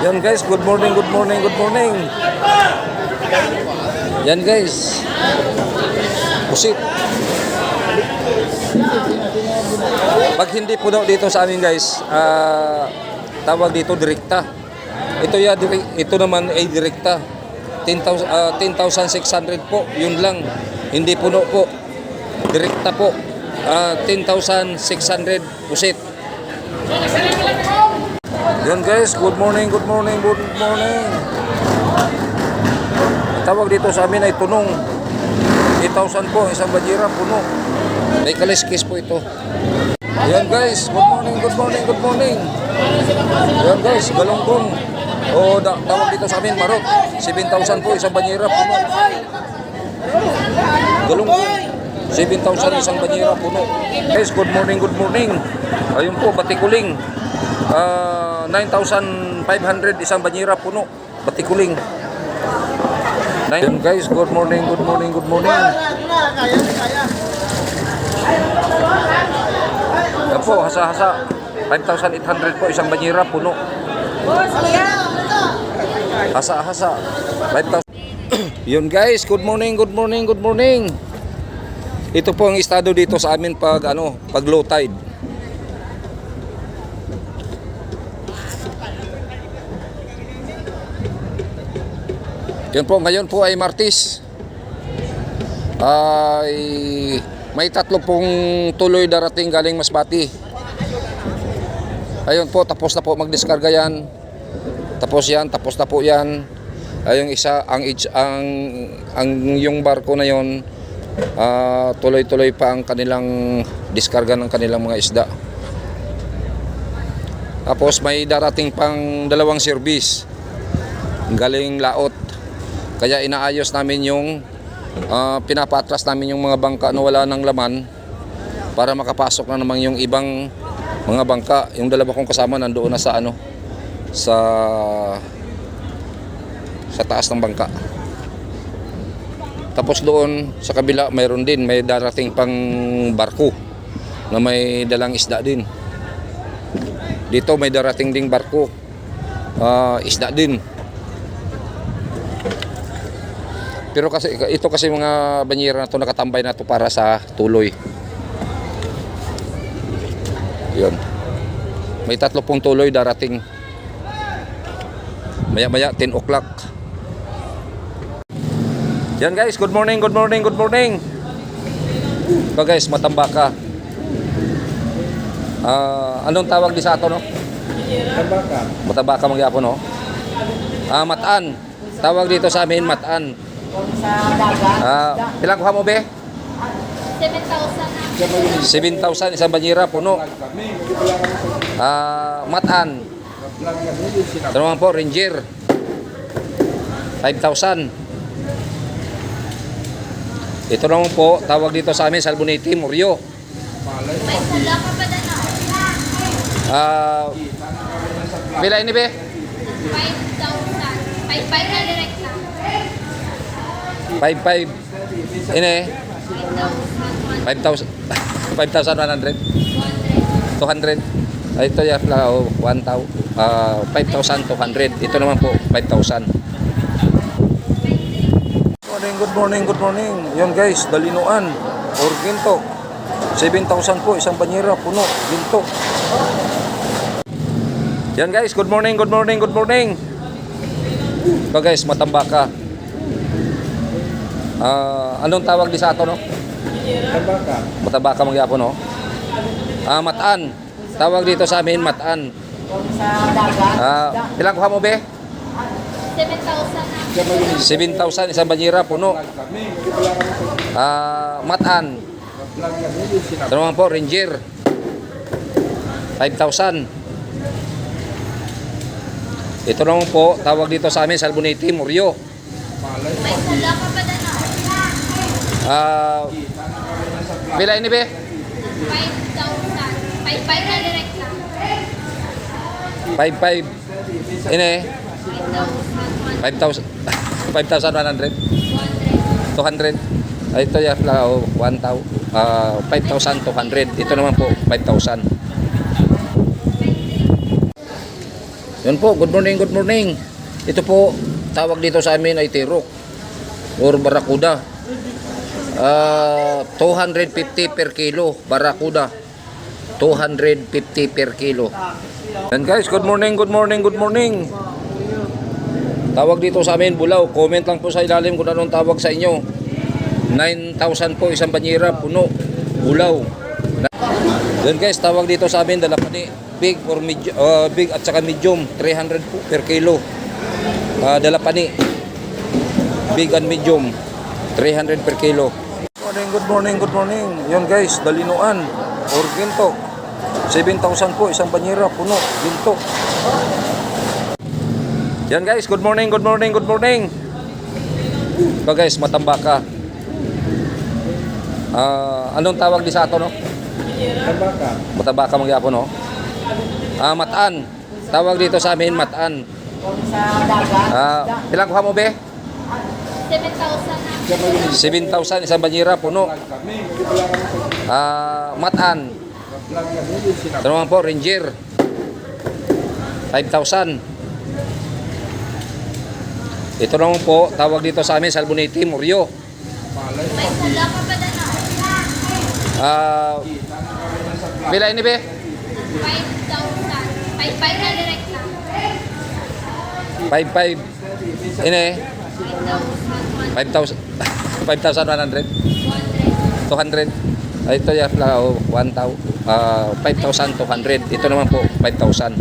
Yan guys, good morning, good morning, good morning. Yan guys. Pusit. Pag hindi puno dito sa amin guys, tawag dito direkta. Ito naman ay direkta. 10,600 po, yun lang. Hindi puno po. Direkta po. 10,600 pusit. Yan guys, good morning, good morning, good morning. Tawag dito sa amin ay tunong. 8,000 po, isang bajira, puno. May kaliskis po ito. Yan guys, good morning, good morning, good morning. Yan guys, galunggong. Tawag dito sa amin, marot. 7,000 po, isang bajira, puno. Galunggong. 7,000 isang banyera puno. Guys, good morning, good morning. Ayun po, batikuling. 9,500 isang banyera puno. Batikuling. Ayun guys, good morning, good morning, good morning. Yan po, hasa-hasa. 5,800 po isang banyera puno. Hasa-hasa. 5,000. Yun guys, good morning, good morning, good morning. Ito po ang estado dito sa amin pag low tide. Yan po, ngayon po ay Martes. May 3 pong tuloy darating galing Masbate. Ayun po, tapos na po magdiskarga yan. Tapos na po yan. Yung isa, yung barko na yon, tuloy-tuloy pa ang kanilang diskarga ng kanilang mga isda. Tapos may darating pang 2 service galing Laot. Kaya inaayos namin yung pinapatras namin yung mga bangka na wala ng laman para makapasok na naman yung ibang mga bangka. Yung 2 kong kasama nandoon na sa sa taas ng bangka. Tapos doon sa kabila may darating pang barko na may dalang isda din. Dito may darating ding barko, isda din. Pero ito kasi mga banyera na to nakatambay na to para sa tuloy. Yun. May 3 pong tuloy darating. Maya-maya 10 o'clock. Yan guys, good morning, good morning, good morning. Ito guys, Matambaka. Anong tawag di sa ato, no? Matambaka. Matambaka magyapon, no? Mataan. Tawag dito sa amin, Mataan. Sa dagat. Pilang kuha mo, be? 7,000 na. 7,000 isang banyera, puno. Mataan. Ito naman po, Ranger. 5,000. Ito naman po, tawag dito sa amin, Salbonete, Muryo. May pula ka pa na. Pila ini, be? 5,000. 5,500 na direct na. 5,500. Ini? 5,000. 5,100. 200. Ito ya, 5,200. Ito naman po, 5,000. Good morning, good morning. Yan guys, Dalinuan or ginto. 7,000 po isang banyera, puno, ginto. Yan guys, good morning, good morning, good morning. Ito guys, Matambaka. Anong tawag di sa ato, no? Matambaka. Matambaka magyapon, no? Mataan. Tawag dito sa amin, Mataan. Sa dagat. Pilang kuha mo, be? 7,000 na. 7,000 isang banyera, puno. Mataan. Ito naman po, Ranger. 5,000. Ito naman po, tawag dito sa amin, Salbonete, Muryo. May pula ka pa na. Pila ini, be? 5,000. 5,500 na direct na. 5,500. Ini? 5,000. 5,100. 200. Ito ya, 5,200. Ito naman po, 5,000. Yun po, good morning, good morning. Ito po, tawag dito sa amin ay tirok or barakuda. 250 per kilo, barakuda. 250 per kilo. And guys, good morning, good morning, good morning. Tawag dito sa amin, bulaw. Comment lang po sa ilalim kung anong tawag sa inyo. 9,000 po isang banyera, puno, bulaw. Then guys, tawag dito sa amin, dalapani, big or medium, big at saka medium, 300 po per kilo. Dalapani, big and medium, 300 per kilo. Good morning, good morning. Yun guys, dalinuan or ginto. 7,000 po isang banyera, puno, ginto. Yan guys, good morning, good morning, good morning. Ito guys, matambaka. Anong tawag di sa ato, no? Tambaka. Matambaka magyapon, no? Mataan. Tawag dito sa amin, mataan. Sa dagat. Ilang kuha mo, be? 7,000 na. 7,000 isang banyera, puno. Kami, hindi pala kami Mataan. vlog kami, hindi sinabi. Ito naman po, Ranger. 5,000. Ito naman po, tawag dito sa amin, Salboniti, Muryo. Malay, May pula pa ba na? Pila ini, be? 5,000. 5,500 na direct lang. 5,500. Ini, 5,000. 5,100. 200. Ito yan, 5,200. Ito naman po, 5,000.